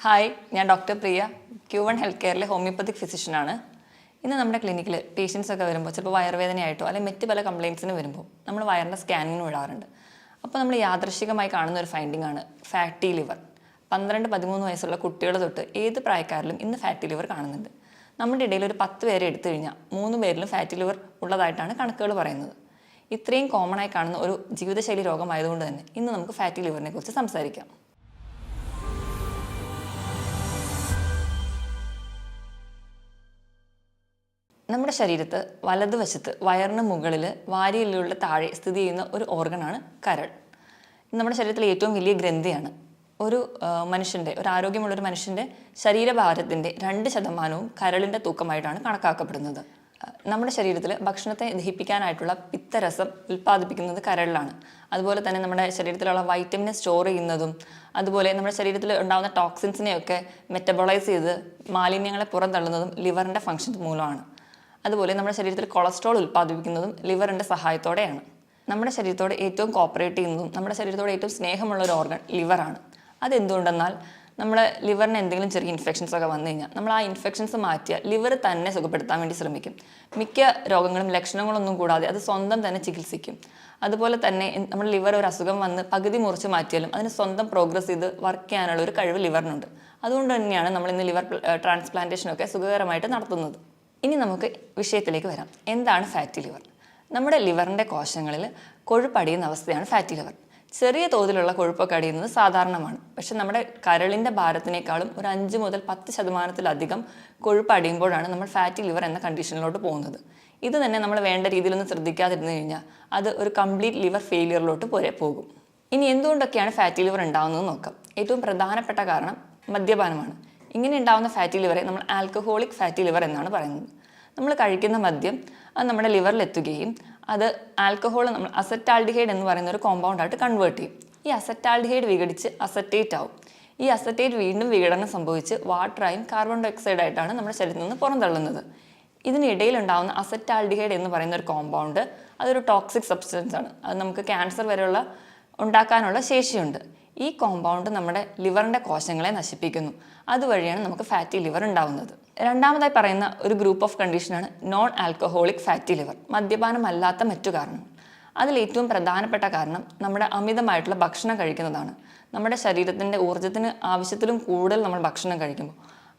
Hi, ഞാൻ doctor പ്രിയ, Q1 health കെയറിലെ homeopathic ഫിസിഷ്യനാണ്. ഇന്ന് നമ്മുടെ ക്ലിനിക്കിൽ പേഷ്യൻസ് ഒക്കെ വരുമ്പോൾ ചിലപ്പോൾ വയറുവേദനയായിട്ടോ അല്ലെങ്കിൽ മറ്റ് പല കംപ്ലയിൻസിന് വരുമ്പോൾ നമ്മൾ വയറിൻ്റെ സ്കാനിങ്ങിന് വിടാറുണ്ട്. അപ്പോൾ നമ്മൾ യാദൃശ്ചികമായി കാണുന്ന ഒരു ഫൈൻഡിംഗ് ആണ് ഫാറ്റി ലിവർ. 12-13 വയസ്സുള്ള കുട്ടികൾ തൊട്ട് ഏത് പ്രായക്കാരിലും ഇന്ന് ഫാറ്റി ലിവർ കാണുന്നുണ്ട്. നമ്മുടെ ഇടയിൽ ഒരു 10 പേരെ എടുത്തു കഴിഞ്ഞാൽ 3 പേരിലും ഫാറ്റി ലിവർ ഉള്ളതായിട്ടാണ് കണക്കുകൾ പറയുന്നത്. ഇത്രയും കോമൺ ആയി കാണുന്ന ഒരു ജീവിതശൈലി രോഗമായതുകൊണ്ട് തന്നെ ഇന്ന് നമുക്ക് ഫാറ്റി ലിവറിനെ കുറിച്ച് സംസാരിക്കാം. നമ്മുടെ ശരീരത്ത് വലതുവശത്ത് വയറിന് മുകളിൽ വാരിയെല്ലുകളുടെ താഴെ സ്ഥിതി ചെയ്യുന്ന ഒരു ഓർഗനാണ് കരൾ. നമ്മുടെ ശരീരത്തിലെ ഏറ്റവും വലിയ ഗ്രന്ഥിയാണ്. ഒരു ആരോഗ്യമുള്ളൊരു മനുഷ്യൻ്റെ ശരീരഭാരത്തിൻ്റെ 2% കരളിൻ്റെ തൂക്കമായിട്ടാണ് കണക്കാക്കപ്പെടുന്നത്. നമ്മുടെ ശരീരത്തിൽ ഭക്ഷണത്തെ ദഹിപ്പിക്കാനായിട്ടുള്ള പിത്തരസം ഉൽപ്പാദിപ്പിക്കുന്നത് കരളിലാണ്. അതുപോലെ തന്നെ നമ്മുടെ ശരീരത്തിലുള്ള വൈറ്റമിനെ സ്റ്റോർ ചെയ്യുന്നതും അതുപോലെ നമ്മുടെ ശരീരത്തിൽ ഉണ്ടാകുന്ന ടോക്സിൻസിനെയൊക്കെ മെറ്റബോളൈസ് ചെയ്ത് മാലിന്യങ്ങളെ പുറന്തള്ളുന്നതും ലിവറിൻ്റെ ഫങ്ഷൻസ് മൂലമാണ്. അതുപോലെ നമ്മുടെ ശരീരത്തിൽ കൊളസ്ട്രോൾ ഉൽപ്പാദിപ്പിക്കുന്നതും ലിവറിൻ്റെ സഹായത്തോടെയാണ്. നമ്മുടെ ശരീരത്തോട് ഏറ്റവും കോപ്പറേറ്റ് ചെയ്യുന്നതും നമ്മുടെ ശരീരത്തോട് ഏറ്റവും സ്നേഹമുള്ള ഒരു ഓർഗൻ ലിവറാണ്. അതെന്തുകൊണ്ടെന്നാൽ നമ്മുടെ ലിവറിന് എന്തെങ്കിലും ചെറിയ ഇൻഫെക്ഷൻസ് ഒക്കെ വന്നു കഴിഞ്ഞാൽ നമ്മൾ ആ ഇൻഫെക്ഷൻസ് മാറ്റിയാൽ ലിവർ തന്നെ സുഖപ്പെടുത്താൻ വേണ്ടി ശ്രമിക്കും. മിക്ക രോഗങ്ങളും ലക്ഷണങ്ങളൊന്നും കൂടാതെ അത് സ്വന്തം തന്നെ ചികിത്സിക്കും. അതുപോലെ തന്നെ നമ്മുടെ ലിവർ ഒരു അസുഖം വന്ന് പകുതി മുറിച്ച് മാറ്റിയാലും അതിന് സ്വന്തം പ്രോഗ്രസ് ചെയ്ത് വർക്ക് ചെയ്യാനുള്ള ഒരു കഴിവ് ലിവറിനുണ്ട്. അതുകൊണ്ട് തന്നെയാണ് നമ്മൾ ഇന്ന് ലിവർ ട്രാൻസ്പ്ലാന്റേഷനൊക്കെ സുഖകരമായിട്ട് നടത്തുന്നത്. ഇനി നമുക്ക് വിഷയത്തിലേക്ക് വരാം. എന്താണ് ഫാറ്റി ലിവർ? നമ്മുടെ ലിവറിൻ്റെ കോശങ്ങളിൽ കൊഴുപ്പടിയുന്ന അവസ്ഥയാണ് ഫാറ്റി ലിവർ. ചെറിയ തോതിലുള്ള കൊഴുപ്പൊക്കെ അടിയുന്നത് സാധാരണമാണ്. പക്ഷെ നമ്മുടെ കരളിൻ്റെ ഭാരത്തിനേക്കാളും ഒരു 5 മുതൽ 10% കൊഴുപ്പ് അടിയുമ്പോഴാണ് നമ്മൾ ഫാറ്റി ലിവർ എന്ന കണ്ടീഷനിലോട്ട് പോകുന്നത്. ഇത് തന്നെ നമ്മൾ വേണ്ട രീതിയിലൊന്നും ശ്രദ്ധിക്കാതിരുന്നു കഴിഞ്ഞാൽ അത് ഒരു കംപ്ലീറ്റ് ലിവർ ഫെയിലിയറിലോട്ട് പോകും. ഇനി എന്തുകൊണ്ടൊക്കെയാണ് ഫാറ്റി ലിവർ ഉണ്ടാകുന്നത് നോക്കാം. ഏറ്റവും പ്രധാനപ്പെട്ട കാരണം മദ്യപാനമാണ്. ഇങ്ങനെ ഉണ്ടാകുന്ന ഫാറ്റി ലിവറെ നമ്മൾ ആൽക്കഹോളിക് ഫാറ്റി ലിവർ എന്നാണ് പറയുന്നത്. നമ്മൾ കഴിക്കുന്ന മദ്യം അത് നമ്മുടെ ലിവറിൽ എത്തുകയും അത് ആൽക്കഹോൾ നമ്മൾ അസറ്റാൽഡിഹൈഡ് എന്ന് പറയുന്ന ഒരു കോമ്പൗണ്ടായിട്ട് കൺവേർട്ട് ചെയ്യും. ഈ അസറ്റാൽഡിഹൈഡ് വിഘടിച്ച് അസറ്റേറ്റ് ആവും. ഈ അസറ്റേറ്റ് വീണ്ടും വിഘടനം സംഭവിച്ച് വാട്ടറായും കാർബൺ ഡൈ ഓക്സൈഡ് ആയിട്ടാണ് നമ്മുടെ ശരീരത്തിൽ നിന്ന് പുറന്തള്ളുന്നത്. ഇതിനിടയിൽ ഉണ്ടാകുന്ന അസറ്റാൽഡിഹൈഡ് എന്ന് പറയുന്ന ഒരു കോമ്പൗണ്ട് അതൊരു ടോക്സിക് സബ്സ്റ്റൻസ് ആണ്. അത് നമുക്ക് ക്യാൻസർ വരെയുള്ള ഉണ്ടാക്കാനുള്ള ശേഷിയുണ്ട്. ഈ കോമ്പൗണ്ട് നമ്മുടെ ലിവറിൻ്റെ കോശങ്ങളെ നശിപ്പിക്കുന്നു. അതുവഴിയാണ് നമുക്ക് ഫാറ്റി ലിവർ ഉണ്ടാവുന്നത്. രണ്ടാമതായി പറയുന്ന ഒരു ഗ്രൂപ്പ് ഓഫ് കണ്ടീഷനാണ് നോൺ ആൽക്കഹോളിക് ഫാറ്റി ലിവർ, മദ്യപാനമല്ലാത്ത മറ്റു കാരണങ്ങൾ. അതിൽ ഏറ്റവും പ്രധാനപ്പെട്ട കാരണം നമ്മുടെ അമിതമായിട്ടുള്ള ഭക്ഷണം കഴിക്കുന്നതാണ്. നമ്മുടെ ശരീരത്തിൻ്റെ ഊർജ്ജത്തിന് ആവശ്യത്തിലും കൂടുതൽ നമ്മൾ ഭക്ഷണം കഴിക്കുമ്പോൾ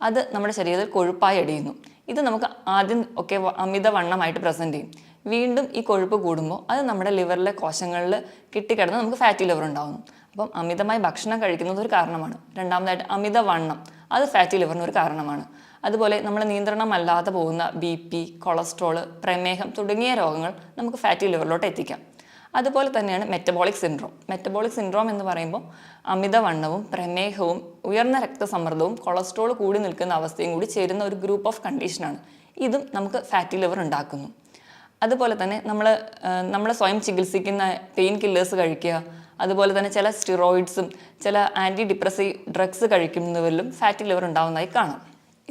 അത് നമ്മുടെ ശരീരത്തിൽ കൊഴുപ്പായി അടിയുന്നു. ഇത് നമുക്ക് ആദ്യം ഒക്കെ അമിതവണ്ണമായിട്ട് പ്രസൻറ്റ് ചെയ്യും. വീണ്ടും ഈ കൊഴുപ്പ് കൂടുമ്പോൾ അത് നമ്മുടെ ലിവറിലെ കോശങ്ങളിൽ കിട്ടിക്കിടന്ന് നമുക്ക് ഫാറ്റി ലിവർ ഉണ്ടാകുന്നു. അപ്പം അമിതമായി ഭക്ഷണം കഴിക്കുന്നത് ഒരു കാരണമാണ്. രണ്ടാമതായിട്ട് അമിതവണ്ണം അത് ഫാറ്റി ലിവറിന് ഒരു കാരണമാണ്. അതുപോലെ നമ്മൾ നിയന്ത്രണമല്ലാതെ പോകുന്ന BP, കൊളസ്ട്രോള്, പ്രമേഹം തുടങ്ങിയ രോഗങ്ങൾ നമുക്ക് ഫാറ്റി ലിവറിലോട്ട് എത്തിക്കാം. അതുപോലെ തന്നെയാണ് മെറ്റബോളിക് സിൻഡ്രോം. മെറ്റബോളിക് സിൻഡ്രോം എന്ന് പറയുമ്പോൾ അമിതവണ്ണവും പ്രമേഹവും ഉയർന്ന രക്തസമ്മർദ്ദവും കൊളസ്ട്രോൾ കൂടി നിൽക്കുന്ന അവസ്ഥയും കൂടി ചേരുന്ന ഒരു ഗ്രൂപ്പ് ഓഫ് കണ്ടീഷനാണ്. ഇതും നമുക്ക് ഫാറ്റി ലിവർ ഉണ്ടാക്കുന്നു. അതുപോലെ തന്നെ നമ്മൾ സ്വയം ചികിത്സിക്കുന്ന പെയിൻ കില്ലേഴ്സ് കഴിക്കുക, അതുപോലെ തന്നെ ചില സ്റ്റിറോയിഡ്സും ചില ആൻറ്റി ഡിപ്രസീവ് ഡ്രഗ്സ് കഴിക്കുന്നവരിലും ഫാറ്റി ലിവർ ഉണ്ടാകുന്നതായി കാണാം.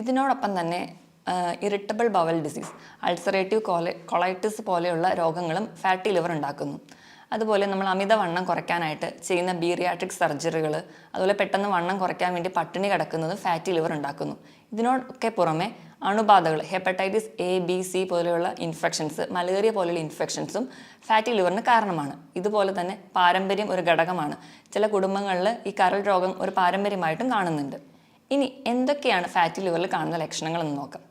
ഇതിനോടൊപ്പം തന്നെ irritable bowel disease, ulcerative colitis പോലെയുള്ള രോഗങ്ങളും ഫാറ്റി ലിവർ ഉണ്ടാക്കുന്നു. അതുപോലെ നമ്മൾ അമിതവണ്ണം കുറയ്ക്കാനായിട്ട് ചെയ്യുന്ന ബീറിയാട്രിക് സർജറികൾ, അതുപോലെ പെട്ടെന്ന് വണ്ണം കുറയ്ക്കാൻ വേണ്ടി പട്ടിണി കിടക്കുന്നത് ഫാറ്റി ലിവർ ഉണ്ടാക്കുന്നു. ഇതിനൊക്കെ പുറമെ അണുബാധകൾ, ഹെപ്പറ്റൈറ്റിസ് A, B, C പോലെയുള്ള ഇൻഫെക്ഷൻസ്, മലേറിയ പോലെയുള്ള ഇൻഫെക്ഷൻസും ഫാറ്റി ലിവറിന് കാരണമാണ്. ഇതുപോലെ തന്നെ പാരമ്പര്യം ഒരു ഘടകമാണ്. ചില കുടുംബങ്ങളിൽ ഈ കരൾ രോഗം ഒരു പാരമ്പര്യമായിട്ടും കാണുന്നുണ്ട്. ഇനി എന്തൊക്കെയാണ് ഫാറ്റി ലിവറിൽ കാണുന്ന ലക്ഷണങ്ങൾ എന്ന് നോക്കാം.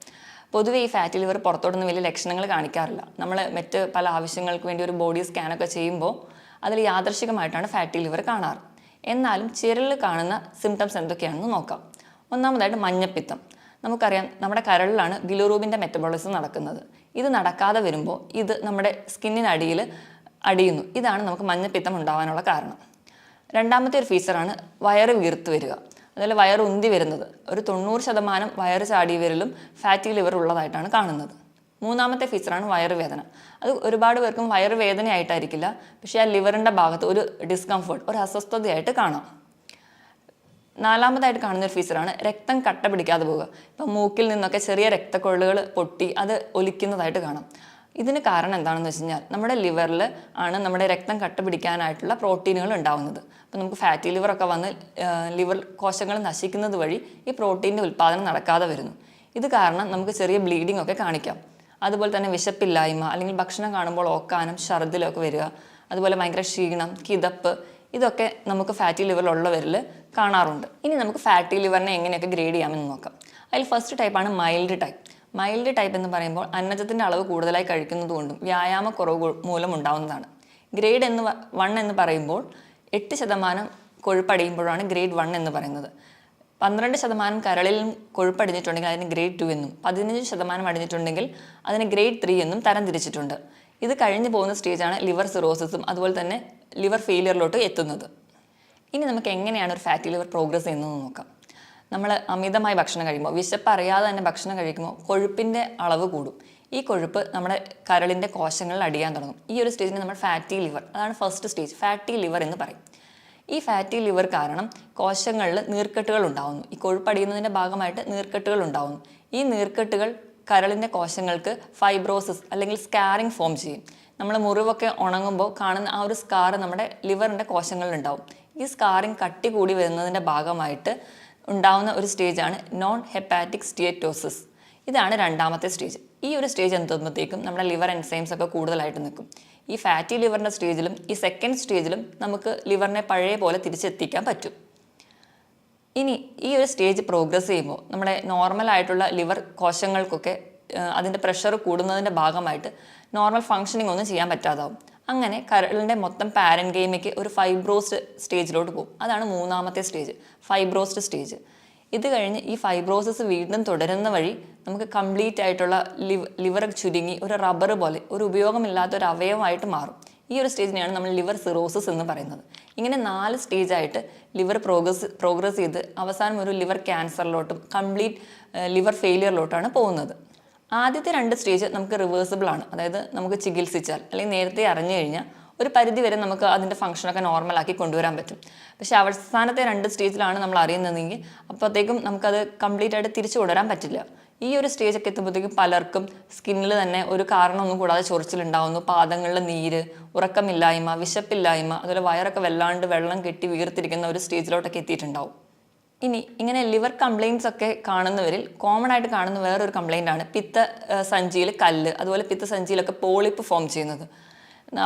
പൊതുവേ ഈ ഫാറ്റി ലിവർ പുറത്തോട്ടൊന്നും വലിയ ലക്ഷണങ്ങൾ കാണിക്കാറില്ല. നമ്മൾ മറ്റ് പല ആവശ്യങ്ങൾക്ക് വേണ്ടി ഒരു ബോഡി സ്കാനൊക്കെ ചെയ്യുമ്പോൾ അതിൽ യാദൃശികമായിട്ടാണ് ഫാറ്റി ലിവർ കാണാറ്. എന്നാലും ചിലരിൽ കാണുന്ന സിംറ്റംസ് എന്തൊക്കെയാണെന്ന് നോക്കാം. ഒന്നാമതായിട്ട് മഞ്ഞപ്പിത്തം. നമുക്കറിയാം നമ്മുടെ കരളിലാണ് ബിലിറൂബിൻ്റെ മെറ്റബോളിസം നടക്കുന്നത്. ഇത് നടക്കാതെ വരുമ്പോൾ ഇത് നമ്മുടെ സ്കിന്നിനടിയിൽ അടിയുന്നു. ഇതാണ് നമുക്ക് മഞ്ഞപ്പിത്തം ഉണ്ടാകാനുള്ള കാരണം. രണ്ടാമത്തെ ഒരു ഫീച്ചറാണ് വയറ് വീർത്ത് വരിക. അതുപോലെ വയറ് ഉന്തി വരുന്നത്. ഒരു 90% വയറ് ചാടി വരലും ഫാറ്റി ലിവർ ഉള്ളതായിട്ടാണ് കാണുന്നത്. മൂന്നാമത്തെ ഫീച്ചറാണ് വയറുവേദന. അത് ഒരുപാട് പേർക്കും വയറുവേദനയായിട്ടായിരിക്കില്ല, പക്ഷേ ആ ലിവറിൻ്റെ ഭാഗത്ത് ഒരു ഡിസ്കംഫർട്ട്, ഒരു അസ്വസ്ഥതയായിട്ട് കാണാം. നാലാമതായിട്ട് കാണുന്ന ഒരു ഫീച്ചറാണ് രക്തം കട്ട പിടിക്കാതെ പോവുക. ഇപ്പം മൂക്കിൽ നിന്നൊക്കെ ചെറിയ രക്തക്കൊഴലുകൾ പൊട്ടി അത് ഒലിക്കുന്നതായിട്ട് കാണാം. ഇതിന് കാരണം എന്താണെന്ന് വെച്ച് കഴിഞ്ഞാൽ നമ്മുടെ ലിവറിൽ ആണ് നമ്മുടെ രക്തം കട്ട പിടിക്കാനായിട്ടുള്ള പ്രോട്ടീനുകൾ ഉണ്ടാവുന്നത്. അപ്പോൾ നമുക്ക് ഫാറ്റി ലിവറൊക്കെ വന്ന് ലിവർ കോശങ്ങൾ നശിക്കുന്നത് വഴി ഈ പ്രോട്ടീൻ്റെ ഉൽപ്പാദനം നടക്കാതെ വരുന്നു. ഇത് കാരണം നമുക്ക് ചെറിയ ബ്ലീഡിംഗ് ഒക്കെ കാണിക്കാം. അതുപോലെ തന്നെ വിശപ്പില്ലായ്മ, അല്ലെങ്കിൽ ഭക്ഷണം കാണുമ്പോൾ ഓക്കാനം, ഛർദിലൊക്കെ വരിക, അതുപോലെ ഭയങ്കര ക്ഷീണം, കിതപ്പ്, ഇതൊക്കെ നമുക്ക് ഫാറ്റി ലിവറിലുള്ളവരിൽ കാണാറുണ്ട്. ഇനി നമുക്ക് ഫാറ്റി ലിവറിനെ എങ്ങനെയൊക്കെ ഗ്രേഡ് ചെയ്യാമെന്ന് നോക്കാം. അതിൽ ഫസ്റ്റ് ടൈപ്പാണ് മൈൽഡ് ടൈപ്പ്. മൈൽഡ് ടൈപ്പ് എന്ന് പറയുമ്പോൾ അന്നജത്തിൻ്റെ അളവ് കൂടുതലായി കഴിക്കുന്നത് കൊണ്ടും വ്യായാമക്കുറവ് മൂലം ഉണ്ടാവുന്നതാണ്. ഗ്രേഡ് 1 എന്ന് പറയുമ്പോൾ 8% കൊഴുപ്പടിയുമ്പോഴാണ് ഗ്രേഡ് 1 എന്ന് പറയുന്നത്. 12% കരളിലും കൊഴുപ്പടിഞ്ഞിട്ടുണ്ടെങ്കിൽ അതിന് ഗ്രേഡ് 2 എന്നും 15% അടിഞ്ഞിട്ടുണ്ടെങ്കിൽ അതിന് ഗ്രേഡ് 3 എന്നും തരംതിരിച്ചിട്ടുണ്ട്. ഇത് കഴിഞ്ഞു പോകുന്ന സ്റ്റേജാണ് ലിവർ സിറോസിസും അതുപോലെ തന്നെ ലിവർ ഫെയിലിയറിലോട്ട് എത്തുന്നത്. ഇനി നമുക്ക് എങ്ങനെയാണ് ഒരു ഫാറ്റി ലിവർ പ്രോഗ്രസ് ചെയ്യുന്നതെന്ന് നോക്കാം. നമ്മൾ അമിതമായി ഭക്ഷണം കഴിക്കുമ്പോൾ, വിശപ്പ് അറിയാതെ തന്നെ ഭക്ഷണം കഴിക്കുമ്പോൾ കൊഴുപ്പിൻ്റെ അളവ് കൂടും. ഈ കൊഴുപ്പ് നമ്മുടെ കരളിൻ്റെ കോശങ്ങളിൽ അടിയാൻ തുടങ്ങും. ഈ ഒരു സ്റ്റേജിന് നമ്മൾ ഫാറ്റി ലിവർ, അതാണ് ഫസ്റ്റ് സ്റ്റേജ്, ഫാറ്റി ലിവർ എന്ന് പറയും. ഈ ഫാറ്റി ലിവർ കാരണം കോശങ്ങളിൽ നീർക്കെട്ടുകൾ ഉണ്ടാകുന്നു. ഈ കൊഴുപ്പടിയുന്നതിൻ്റെ ഭാഗമായിട്ട് നീർക്കെട്ടുകൾ ഉണ്ടാകുന്നു. ഈ നീർക്കെട്ടുകൾ കരളിൻ്റെ കോശങ്ങൾക്ക് ഫൈബ്രോസിസ് അല്ലെങ്കിൽ സ്കാറിങ് ഫോം ചെയ്യും. നമ്മൾ മുറിവൊക്കെ ഉണങ്ങുമ്പോൾ കാണുന്ന ആ ഒരു സ്കാർ നമ്മുടെ ലിവറിൻ്റെ കോശങ്ങളിലുണ്ടാവും. ഈ സ്കാറിങ് കട്ടി കൂടി വരുന്നതിൻ്റെ ഭാഗമായിട്ട് ഉണ്ടാവുന്ന ഒരു സ്റ്റേജാണ് നോൺ ഹെപ്പാറ്റിക് സ്റ്റീറ്റോസിസ്. ഇതാണ് രണ്ടാമത്തെ സ്റ്റേജ്. ഈ ഒരു സ്റ്റേജ് എത്തുമ്പോഴത്തേക്കും നമ്മുടെ ലിവർ എൻസൈംസ് ഒക്കെ കൂടുതലായിട്ട് നിൽക്കും. ഈ ഫാറ്റി ലിവറിൻ്റെ സ്റ്റേജിലും ഈ സെക്കൻഡ് സ്റ്റേജിലും നമുക്ക് ലിവറിനെ പഴയ പോലെ തിരിച്ചെത്തിക്കാൻ പറ്റും. ഇനി ഈ ഒരു സ്റ്റേജ് പ്രോഗ്രസ് ചെയ്യുമ്പോൾ നമ്മുടെ നോർമലായിട്ടുള്ള ലിവർ കോശങ്ങൾക്കൊക്കെ അതിൻ്റെ പ്രഷർ കൂടുന്നതിൻ്റെ ഭാഗമായിട്ട് നോർമൽ ഫങ്ഷനിങ് ഒന്നും ചെയ്യാൻ പറ്റാതാവും. അങ്ങനെ കരളിൻ്റെ മൊത്തം പാരൻകൈമയ്ക്ക് ഒരു ഫൈബ്രോസ്ഡ് സ്റ്റേജിലോട്ട് പോകും. അതാണ് മൂന്നാമത്തെ സ്റ്റേജ്, ഫൈബ്രോസ്ഡ് സ്റ്റേജ്. ഇത് കഴിഞ്ഞ് ഈ ഫൈബ്രോസിസ് വീണ്ടും തുടരുന്ന വഴി നമുക്ക് കംപ്ലീറ്റ് ആയിട്ടുള്ള ലിവർ ചുരുങ്ങി ഒരു റബ്ബർ പോലെ ഒരു ഉപയോഗമില്ലാത്ത ഒരു അവയവമായിട്ട് മാറും. ഈ ഒരു സ്റ്റേജിനെയാണ് നമ്മൾ ലിവർ സിറോസിസ് എന്ന് പറയുന്നത്. ഇങ്ങനെ 4 സ്റ്റേജായിട്ട് ലിവർ പ്രോഗ്രസ് ചെയ്ത് അവസാനം ഒരു ലിവർ ക്യാൻസറിലോട്ടും കംപ്ലീറ്റ് ലിവർ ഫെയിലിയറിലോട്ടാണ് പോകുന്നത്. ആദ്യത്തെ 2 സ്റ്റേജ് നമുക്ക് റിവേഴ്സിബിൾ ആണ്. അതായത് നമുക്ക് ചികിത്സിച്ചാൽ അല്ലെങ്കിൽ നേരത്തെ അറിഞ്ഞു കഴിഞ്ഞാൽ ഒരു പരിധി വരെ നമുക്ക് അതിൻ്റെ ഫംഗ്ഷനൊക്കെ നോർമലാക്കി കൊണ്ടുവരാൻ പറ്റും. പക്ഷേ അവസാനത്തെ 2 സ്റ്റേജിലാണ് നമ്മൾ അറിയുന്നതെങ്കിൽ അപ്പോഴത്തേക്കും നമുക്കത് കംപ്ലീറ്റ് ആയിട്ട് തിരിച്ചു കൊണ്ടുവരാൻ പറ്റില്ല. ഈ ഒരു സ്റ്റേജൊക്കെ എത്തുമ്പോഴത്തേക്കും പലർക്കും സ്കിന്നിൽ തന്നെ ഒരു കാരണമൊന്നും കൂടാതെ ചൊറിച്ചിലുണ്ടാവുന്നു, പാദങ്ങളിൽ നീര്, ഉറക്കമില്ലായ്മ, വിശപ്പില്ലായ്മ, അതുപോലെ വയറൊക്കെ വല്ലാണ്ട് വെള്ളം കെട്ടി വീർത്തിരിക്കുന്ന ഒരു സ്റ്റേജിലോട്ടൊക്കെ എത്തിയിട്ടുണ്ടാവും. ഇനി ഇങ്ങനെ ലിവർ കംപ്ലയിൻറ്റ്സ് ഒക്കെ കാണുന്നവരിൽ കോമൺ ആയിട്ട് കാണുന്ന വേറൊരു കംപ്ലയിൻ്റ് ആണ് പിത്തസഞ്ചിയിൽ കല്ല്, അതുപോലെ പിത്തസഞ്ചിയിലൊക്കെ പോളിപ്പ് ഫോം ചെയ്യുന്നത്.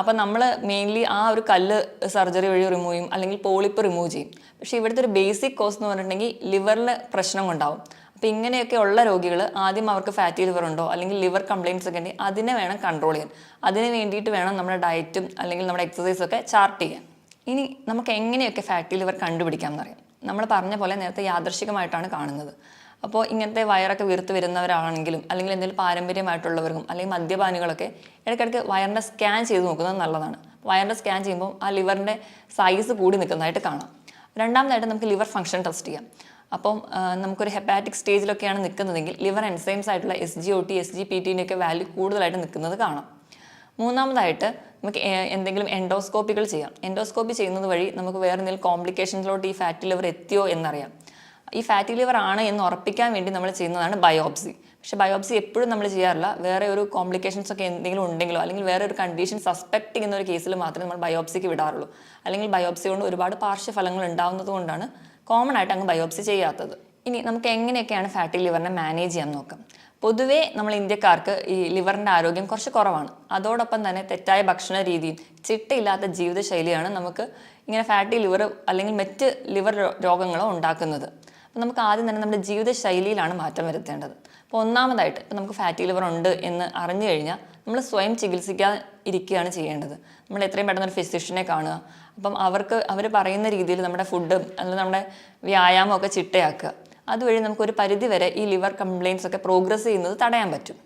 അപ്പം നമ്മൾ മെയിൻലി ആ ഒരു കല്ല് സർജറി വഴി റിമൂവ് ചെയ്യും, അല്ലെങ്കിൽ പോളിപ്പ് റിമൂവ് ചെയ്യും. പക്ഷേ ഇവിടുത്തെ ഒരു ബേസിക് കോസ് എന്ന് പറഞ്ഞിട്ടുണ്ടെങ്കിൽ ലിവറിൽ പ്രശ്നം ഉണ്ടാവും. അപ്പോൾ ഇങ്ങനെയൊക്കെ ഉള്ള രോഗികൾ ആദ്യം അവർക്ക് ഫാറ്റി ലിവർ ഉണ്ടോ അല്ലെങ്കിൽ ലിവർ കംപ്ലയിൻറ്റ്സ് ഒക്കെ ഉണ്ടെങ്കിൽ അതിനെ വേണം കൺട്രോൾ ചെയ്യാൻ. അതിന് വേണ്ടിയിട്ട് വേണം നമ്മുടെ ഡയറ്റും അല്ലെങ്കിൽ നമ്മുടെ എക്സസൈസൊക്കെ ചാർട്ട് ചെയ്യാൻ. ഇനി നമുക്ക് എങ്ങനെയൊക്കെ ഫാറ്റി ലിവർ കണ്ടുപിടിക്കാം എന്നറിയാം. നമ്മൾ പറഞ്ഞ പോലെ നേരത്തെ യാദൃശികമായിട്ടാണ് കാണുന്നത്. അപ്പോൾ ഇങ്ങനത്തെ വയറൊക്കെ വീർത്ത് വരുന്നവരാണെങ്കിലും അല്ലെങ്കിൽ എന്തെങ്കിലും പാരമ്പര്യമായിട്ടുള്ളവർക്കും അല്ലെങ്കിൽ മദ്യപാനികളൊക്കെ ഇടയ്ക്കിടയ്ക്ക് വയറിൻ്റെ സ്കാൻ ചെയ്ത് നോക്കുന്നത് നല്ലതാണ്. വയറിൻ്റെ സ്കാൻ ചെയ്യുമ്പോൾ ആ ലിവറിൻ്റെ സൈസ് കൂടി നിൽക്കുന്നതായിട്ട് കാണാം. രണ്ടാമതായിട്ട് നമുക്ക് ലിവർ ഫംഗ്ഷൻ ടെസ്റ്റ് ചെയ്യാം. അപ്പം നമുക്കൊരു ഹെപ്പാറ്റിക് സ്റ്റേജിലൊക്കെയാണ് നിൽക്കുന്നതെങ്കിൽ ലിവർ എൻസൈംസ് ആയിട്ടുള്ള SGOT, SGPT-ൻ്റെയൊക്കെ വാല്യൂ കൂടുതലായിട്ട് നിൽക്കുന്നത് കാണാം. മൂന്നാമതായിട്ട് നമുക്ക് എന്തെങ്കിലും എൻഡോസ്കോപ്പികൾ ചെയ്യാം. എൻഡോസ്കോപ്പി ചെയ്യുന്നത് വഴി നമുക്ക് വേറെ എന്തെങ്കിലും കോംപ്ലിക്കേഷൻസിലോട്ട് ഈ ഫാറ്റി ലിവർ എത്തിയോ എന്നറിയാം. ഈ ഫാറ്റി ലിവർ ആണ് എന്ന് ഉറപ്പിക്കാൻ വേണ്ടി നമ്മൾ ചെയ്യുന്നതാണ് ബയോപ്സി. പക്ഷേ ബയോപ്സി എപ്പോഴും നമ്മൾ ചെയ്യാറില്ല. വേറെ ഒരു കോംപ്ലിക്കേഷൻസ് ഒക്കെ എന്തെങ്കിലും ഉണ്ടെങ്കിലോ അല്ലെങ്കിൽ വേറെ ഒരു കണ്ടീഷൻ സസ്പെക്ട് ചെയ്യുന്ന ഒരു കേസിൽ മാത്രമേ നമ്മൾ ബയോപ്സിക്ക് വിടാറുള്ളൂ. അല്ലെങ്കിൽ ബയോപ്സി കൊണ്ട് ഒരുപാട് പാർശ്വഫലങ്ങൾ ഉണ്ടാകുന്നത് കൊണ്ടാണ് കോമൺ ആയിട്ട് അങ്ങ് ബയോപ്സി ചെയ്യാത്തത്. ഇനി നമുക്ക് എങ്ങനെയൊക്കെയാണ് ഫാറ്റി ലിവറിനെ മാനേജ് ചെയ്യാൻ നോക്കാം. പൊതുവേ നമ്മൾ ഇന്ത്യക്കാർക്ക് ഈ ലിവറിൻ്റെ ആരോഗ്യം കുറച്ച് കുറവാണ്. അതോടൊപ്പം തന്നെ തെറ്റായ ഭക്ഷണ രീതിയും ചിട്ടയില്ലാത്ത ജീവിതശൈലിയാണ് നമുക്ക് ഇങ്ങനെ ഫാറ്റി ലിവർ അല്ലെങ്കിൽ മറ്റ് ലിവർ രോഗങ്ങളോ ഉണ്ടാക്കുന്നത്. അപ്പോൾ നമുക്ക് ആദ്യം തന്നെ നമ്മുടെ ജീവിതശൈലിയിലാണ് മാറ്റം വരുത്തേണ്ടത്. അപ്പോൾ ഒന്നാമതായിട്ട് ഇപ്പം നമുക്ക് ഫാറ്റി ലിവർ ഉണ്ട് എന്ന് അറിഞ്ഞു കഴിഞ്ഞാൽ നമ്മൾ സ്വയം ചികിത്സിക്കാൻ ഇരിക്കുകയാണ് ചെയ്യേണ്ടത്. നമ്മൾ എത്രയും പെട്ടെന്ന് ഒരു ഫിസിഷ്യനെ കാണുക. അപ്പം അവർ പറയുന്ന രീതിയിൽ നമ്മുടെ ഫുഡും അല്ലെങ്കിൽ നമ്മുടെ വ്യായാമമൊക്കെ ചിട്ടയാക്കുക. അതുവഴി നമുക്കൊരു പരിധി വരെ ഈ ലിവർ കംപ്ലയിൻറ്റ്സ് ഒക്കെ പ്രോഗ്രസ് ചെയ്യുന്നത് തടയാൻ പറ്റും.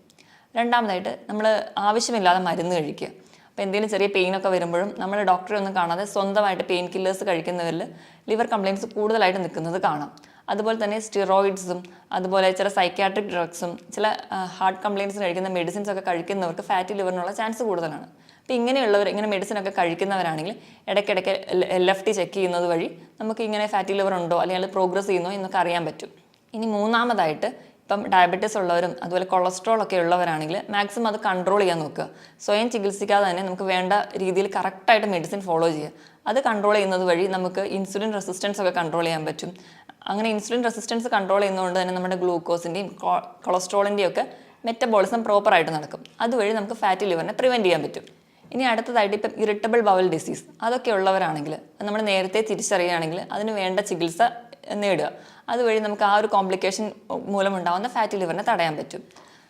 രണ്ടാമതായിട്ട് നമ്മൾ ആവശ്യമില്ലാതെ മരുന്ന് കഴിക്കുക. അപ്പോൾ എന്തെങ്കിലും ചെറിയ പെയിനൊക്കെ വരുമ്പോഴും നമ്മൾ ഡോക്ടറെ ഒന്നും കാണാതെ സ്വന്തമായിട്ട് പെയിൻ കില്ലേഴ്സ് കഴിക്കുന്നവരിൽ ലിവർ കംപ്ലയിൻറ്റ്സ് കൂടുതലായിട്ട് നിൽക്കുന്നത് കാണാം. അതുപോലെ തന്നെ സ്റ്റിറോയിഡ്സും അതുപോലെ ചില സൈക്യാട്രിക് ഡ്രഗ്സും ചില ഹാർട്ട് കംപ്ലയിൻറ്റ്സിന് കഴിക്കുന്ന മെഡിസിൻസ് ഒക്കെ കഴിക്കുന്നവർക്ക് ഫാറ്റി ലിവറിനുള്ള ചാൻസ് കൂടുതലാണ്. അപ്പോൾ ഇങ്ങനെയുള്ളവർ ഇങ്ങനെ മെഡിസിനൊക്കെ കഴിക്കുന്നവരാണെങ്കിൽ ഇടയ്ക്കിടയ്ക്ക് LFT ചെക്ക് ചെയ്യുന്നത് വഴി നമുക്ക് ഇങ്ങനെ ഫാറ്റി ലിവർ ഉണ്ടോ അല്ലെങ്കിൽ അത് പ്രോഗ്രസ് ചെയ്യുന്നോ എന്നൊക്കെ അറിയാൻ പറ്റും. ഇനി മൂന്നാമതായിട്ട് ഇപ്പം ഡയബറ്റീസ് ഉള്ളവരും അതുപോലെ കൊളസ്ട്രോൾ ഒക്കെ ഉള്ളവരാണെങ്കിൽ മാക്സിമം അത് കൺട്രോൾ ചെയ്യാൻ നോക്കുക. സ്വയം ചികിത്സിക്കാതെ തന്നെ നമുക്ക് വേണ്ട രീതിയിൽ കറക്റ്റായിട്ട് മെഡിസിൻ ഫോളോ ചെയ്യുക. അത് കൺട്രോൾ ചെയ്യുന്നത് വഴി നമുക്ക് ഇൻസുലിൻ റെസിസ്റ്റൻസ് ഒക്കെ കൺട്രോൾ ചെയ്യാൻ പറ്റും. അങ്ങനെ ഇൻസുലിൻ റെസിസ്റ്റൻസ് കൺട്രോൾ ചെയ്യുന്നതുകൊണ്ട് തന്നെ നമ്മുടെ ഗ്ലൂക്കോസിൻ്റെയും കൊളസ്ട്രോളിൻ്റെയും ഒക്കെ മെറ്റബോളിസം പ്രോപ്പറായിട്ട് നടക്കും. അതുവഴി നമുക്ക് ഫാറ്റി ലിവറിനെ പ്രിവെൻറ്റ് ചെയ്യാൻ പറ്റും. ഇനി അടുത്തതായിട്ട് ഇപ്പം ഇറിറ്റബിൾ ബവൽ ഡിസീസ് അതൊക്കെ ഉള്ളവരാണെങ്കിൽ നമ്മൾ നേരത്തെ തിരിച്ചറിയുകയാണെങ്കിൽ അതിന് വേണ്ട ചികിത്സ നേടുക. അതുവഴി നമുക്ക് ആ ഒരു കോംപ്ലിക്കേഷൻ മൂലമുണ്ടാകുന്ന ഫാറ്റി ലിവറിനെ തടയാൻ പറ്റും.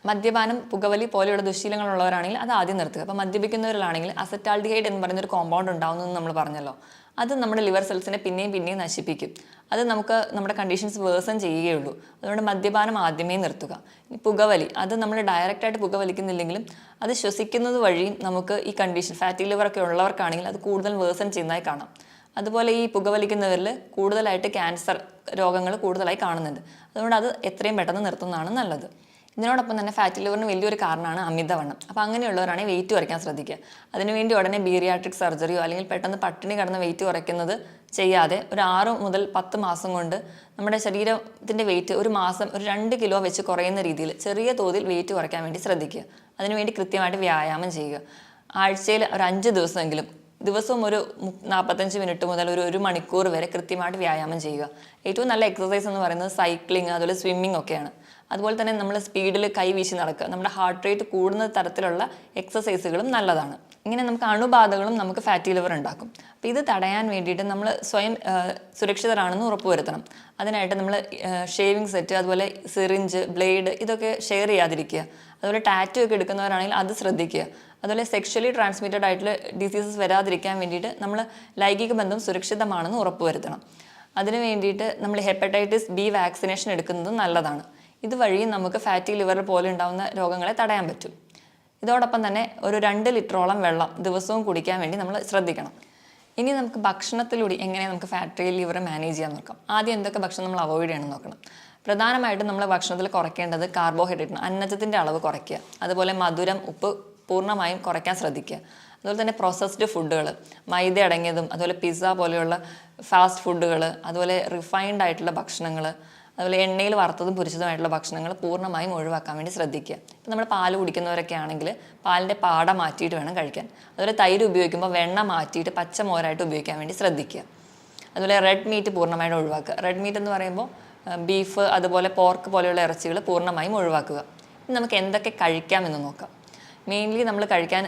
മദ്യപാനം, പുകവലി പോലെയുള്ള ദുശ്ശീലങ്ങളുള്ളവരാണെങ്കിൽ അത് ആദ്യം നിർത്തുക. അപ്പോൾ മദ്യപിക്കുന്നവരിലാണെങ്കിൽ അസറ്റാൽഡിഹൈഡ് എന്ന് പറയുന്നൊരു കോമ്പൗണ്ട് ഉണ്ടാകുന്നതെന്ന് നമ്മൾ പറഞ്ഞല്ലോ. അത് നമ്മുടെ ലിവർ സെൽസിനെ പിന്നെയും നശിപ്പിക്കും. അത് നമുക്ക് നമ്മുടെ കണ്ടീഷൻസ് വേഴ്സൺ ചെയ്യുകയുള്ളൂ. അതുകൊണ്ട് മദ്യപാനം ആദ്യമേ നിർത്തുക. ഈ പുകവലി അത് നമ്മൾ ഡയറക്റ്റായിട്ട് പുകവലിക്കുന്നില്ലെങ്കിലും അത് ശ്വസിക്കുന്നത് വഴിയും നമുക്ക് ഈ കണ്ടീഷൻ ഫാറ്റി ലിവറൊക്കെ ഉള്ളവർക്കാണെങ്കിൽ അത് കൂടുതൽ വേഴ്സൺ ചെയ്യുന്നതായി കാണാം. അതുപോലെ ഈ പുകവലിക്കുന്നവരിൽ കൂടുതലായിട്ട് ക്യാൻസർ രോഗങ്ങൾ കൂടുതലായി കാണുന്നുണ്ട്. അതുകൊണ്ട് അത് എത്രയും പെട്ടെന്ന് നിർത്തുന്നതാണ് നല്ലത്. ഇതിനോടൊപ്പം തന്നെ ഫാറ്റി ലിവറിന് വലിയൊരു കാരണമാണ് അമിതവണ്ണം. അപ്പോൾ അങ്ങനെയുള്ളവരാണെങ്കിൽ വെയിറ്റ് കുറയ്ക്കാൻ ശ്രദ്ധിക്കുക. അതിനുവേണ്ടി ഉടനെ ബീറിയാട്രിക് സർജറിയോ അല്ലെങ്കിൽ പെട്ടെന്ന് പട്ടിണി കിടന്ന് വെയിറ്റ് കുറയ്ക്കുന്നത് ചെയ്യാതെ ഒരു 6 മുതൽ 10 മാസം കൊണ്ട് നമ്മുടെ ശരീരത്തിൻ്റെ വെയിറ്റ് ഒരു മാസം ഒരു 2 കിലോ വെച്ച് കുറയുന്ന രീതിയിൽ ചെറിയ തോതിൽ വെയിറ്റ് കുറയ്ക്കാൻ വേണ്ടി ശ്രദ്ധിക്കുക. അതിനുവേണ്ടി കൃത്യമായിട്ട് വ്യായാമം ചെയ്യുക. ആഴ്ചയിൽ ഒരു 5 ദിവസമെങ്കിലും ദിവസവും ഒരു 45 മിനിറ്റ് മുതൽ ഒരു മണിക്കൂർ വരെ കൃത്യമായിട്ട് വ്യായാമം ചെയ്യുക. ഏറ്റവും നല്ല എക്സസൈസ് എന്ന് പറയുന്നത് സൈക്ലിംഗ് അതുപോലെ സ്വിമ്മിംഗ് ഒക്കെയാണ്. അതുപോലെ തന്നെ നമ്മൾ സ്പീഡിൽ കൈ വീശി നടക്കുക, നമ്മുടെ ഹാർട്ട് റേറ്റ് കൂടുന്ന തരത്തിലുള്ള എക്സസൈസുകളും നല്ലതാണ്. ഇങ്ങനെ നമുക്ക് അണുബാധകളും നമുക്ക് ഫാറ്റി ലിവർ ഉണ്ടാക്കും. അപ്പോൾ ഇത് തടയാൻ വേണ്ടിയിട്ട് നമ്മൾ സ്വയം സുരക്ഷിതരാണെന്ന് ഉറപ്പുവരുത്തണം. അതിനായിട്ട് നമ്മൾ ഷേവിങ് സെറ്റ് അതുപോലെ സിറിഞ്ച്, ബ്ലേഡ് ഇതൊക്കെ ഷെയർ ചെയ്യാതിരിക്കുക. അതുപോലെ ടാറ്റു ഒക്കെ എടുക്കുന്നവരാണെങ്കിൽ അത് ശ്രദ്ധിക്കുക. അതുപോലെ സെക്ഷലി ട്രാൻസ്മിറ്റഡ് ആയിട്ടുള്ള ഡിസീസസ് വരാതിരിക്കാൻ വേണ്ടിയിട്ട് നമ്മൾ ലൈംഗിക ബന്ധം സുരക്ഷിതമാണെന്ന് ഉറപ്പുവരുത്തണം. അതിന് വേണ്ടിയിട്ട് നമ്മൾ ഹെപ്പറ്റൈറ്റിസ് ബി വാക്സിനേഷൻ എടുക്കുന്നത് നല്ലതാണ്. ഇതുവഴി നമുക്ക് ഫാറ്റി ലിവർ പോലെ ഉണ്ടാകുന്ന രോഗങ്ങളെ തടയാൻ പറ്റും. ഇതോടൊപ്പം തന്നെ ഒരു 2 ലിറ്ററോളം വെള്ളം ദിവസവും കുടിക്കാൻ വേണ്ടി നമ്മൾ ശ്രദ്ധിക്കണം. ഇനി നമുക്ക് ഭക്ഷണത്തിലൂടെ എങ്ങനെ നമുക്ക് ഫാറ്റി ലിവർ മാനേജ് ചെയ്യാൻ നോക്കാം. ആദ്യം എന്തൊക്കെ ഭക്ഷണം നമ്മൾ അവോയ്ഡ് ചെയ്യണം നോക്കണം. പ്രധാനമായിട്ടും നമ്മൾ ഭക്ഷണത്തിൽ കുറയ്ക്കേണ്ടത് കാർബോഹൈഡ്രേറ്റ്, അന്നജത്തിൻ്റെ അളവ് കുറയ്ക്കുക. അതുപോലെ മധുരം, ഉപ്പ് പൂർണ്ണമായും കുറയ്ക്കാൻ ശ്രദ്ധിക്കുക. അതുപോലെ തന്നെ പ്രോസസ്ഡ് ഫുഡുകൾ, മൈദ അടങ്ങിയതും അതുപോലെ പിസ്സ പോലെയുള്ള ഫാസ്റ്റ് ഫുഡുകൾ, അതുപോലെ റിഫൈൻഡ് ആയിട്ടുള്ള ഭക്ഷണങ്ങൾ, അതുപോലെ എണ്ണയിൽ വറുത്തതും പൊരിച്ചതുമായിട്ടുള്ള ഭക്ഷണങ്ങൾ പൂർണ്ണമായും ഒഴിവാക്കാൻ വേണ്ടി ശ്രദ്ധിക്കുക. ഇപ്പം നമ്മൾ പാല് കുടിക്കുന്നവരൊക്കെ ആണെങ്കിൽ പാലിൻ്റെ പാട മാറ്റിയിട്ട് വേണം കഴിക്കാൻ. അതുപോലെ തൈര് ഉപയോഗിക്കുമ്പോൾ വെണ്ണ മാറ്റിയിട്ട് പച്ചമോരായിട്ട് ഉപയോഗിക്കാൻ വേണ്ടി ശ്രദ്ധിക്കുക. അതുപോലെ റെഡ് മീറ്റ് പൂർണ്ണമായിട്ട് ഒഴിവാക്കുക. റെഡ് മീറ്റ് എന്ന് പറയുമ്പോൾ ബീഫ് അതുപോലെ പോർക്ക് പോലെയുള്ള ഇറച്ചികൾ പൂർണ്ണമായും ഒഴിവാക്കുക. ഇനി നമുക്ക് എന്തൊക്കെ കഴിക്കാമെന്ന് നോക്കാം. മെയിൻലി നമ്മൾ കഴിക്കാൻ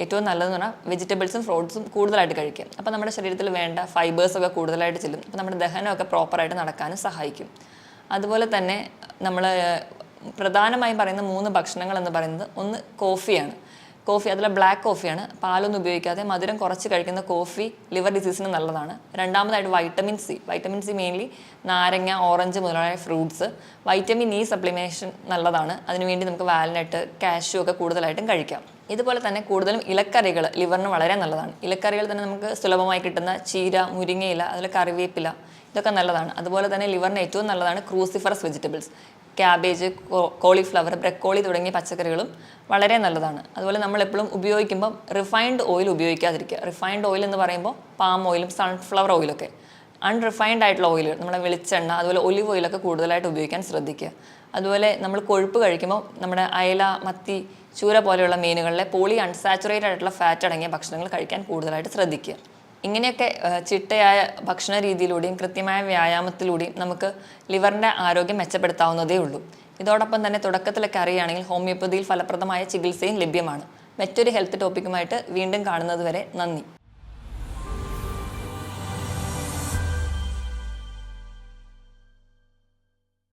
ഏറ്റവും നല്ലതെന്ന് പറഞ്ഞാൽ വെജിറ്റബിൾസും ഫ്രൂട്ട്സും കൂടുതലായിട്ട് കഴിക്കുക. അപ്പോൾ നമ്മുടെ ശരീരത്തിൽ വേണ്ട ഫൈബേഴ്സൊക്കെ കൂടുതലായിട്ട് ചെല്ലും. അപ്പോൾ നമ്മുടെ ദഹനമൊക്കെ പ്രോപ്പറായിട്ട് നടക്കാനും സഹായിക്കും. അതുപോലെ തന്നെ നമ്മൾ പ്രധാനമായും പറയുന്ന 3 ഭക്ഷണങ്ങൾ എന്ന് പറയുന്നത് ഒന്ന് കോഫിയാണ്. കോഫി അതിൽ ബ്ലാക്ക് കോഫിയാണ്. പാലൊന്നും ഉപയോഗിക്കാതെ മധുരം കുറച്ച് കഴിക്കുന്ന കോഫി ലിവർ ഡിസീസിന് നല്ലതാണ്. രണ്ടാമതായിട്ട് വൈറ്റമിൻ സി മെയിൻലി നാരങ്ങ, ഓറഞ്ച് മുതലായ ഫ്രൂട്ട്സ്. വൈറ്റമിൻ ഇ സപ്ലിമേഷൻ നല്ലതാണ്. അതിനുവേണ്ടി നമുക്ക് വാൽനട്ട്, കാഷ്യൂ ഒക്കെ കൂടുതലായിട്ടും കഴിക്കാം. ഇതുപോലെ തന്നെ കൂടുതലും ഇലക്കറികൾ ലിവറിന് വളരെ നല്ലതാണ്. ഇലക്കറികൾ തന്നെ നമുക്ക് സുലഭമായി കിട്ടുന്ന ചീര, മുരിങ്ങയില, അതുപോലെ കറിവേപ്പില ഇതൊക്കെ നല്ലതാണ്. അതുപോലെ തന്നെ ലിവറിന് ഏറ്റവും നല്ലതാണ് cruciferous vegetables, cabbage, cauliflower, broccoli തുടങ്ങിയ പച്ചക്കറികളും വളരെ നല്ലതാണ്. അതുപോലെ നമ്മളെപ്പോഴും ഉപയോഗിക്കുമ്പം റിഫൈൻഡ് ഓയിൽ ഉപയോഗിക്കാതിരിക്കുക. റിഫൈൻഡ് ഓയിൽ എന്ന് പറയുമ്പോൾ പാം ഓയിലും സൺഫ്ലവർ ഓയിലൊക്കെ. അൺറിഫൈൻഡ് ആയിട്ടുള്ള ഓയിലുകൾ, നമ്മുടെ വെളിച്ചെണ്ണ അതുപോലെ ഒലിവ് ഓയിലൊക്കെ കൂടുതലായിട്ട് ഉപയോഗിക്കാൻ ശ്രദ്ധിക്കുക. അതുപോലെ നമ്മൾ കൊഴുപ്പ് കഴിക്കുമ്പോൾ നമ്മുടെ അയല, മത്തി, ചൂര പോലെയുള്ള മീനുകളിലെ പോളി അൺസാച്ചുറേറ്റഡ് ആയിട്ടുള്ള ഫാറ്റ് അടങ്ങിയ ഭക്ഷണങ്ങൾ കഴിക്കാൻ കൂടുതലായിട്ട് ശ്രദ്ധിക്കുക. ഇങ്ങനെയൊക്കെ ചിട്ടയായ ഭക്ഷണ രീതിയിലൂടെയും കൃത്യമായ വ്യായാമത്തിലൂടെയും നമുക്ക് ലിവറിൻ്റെ ആരോഗ്യം മെച്ചപ്പെടുത്താവുന്നതേ ഉള്ളൂ. ഇതോടൊപ്പം തന്നെ തുടക്കത്തിലൊക്കെ അറിയുകയാണെങ്കിൽ ഹോമിയോപ്പതിയിൽ ഫലപ്രദമായ ചികിത്സയും ലഭ്യമാണ്. മറ്റൊരു ഹെൽത്ത് ടോപ്പിക്കുമായിട്ട് വീണ്ടും കാണുന്നത് വരെ നന്ദി.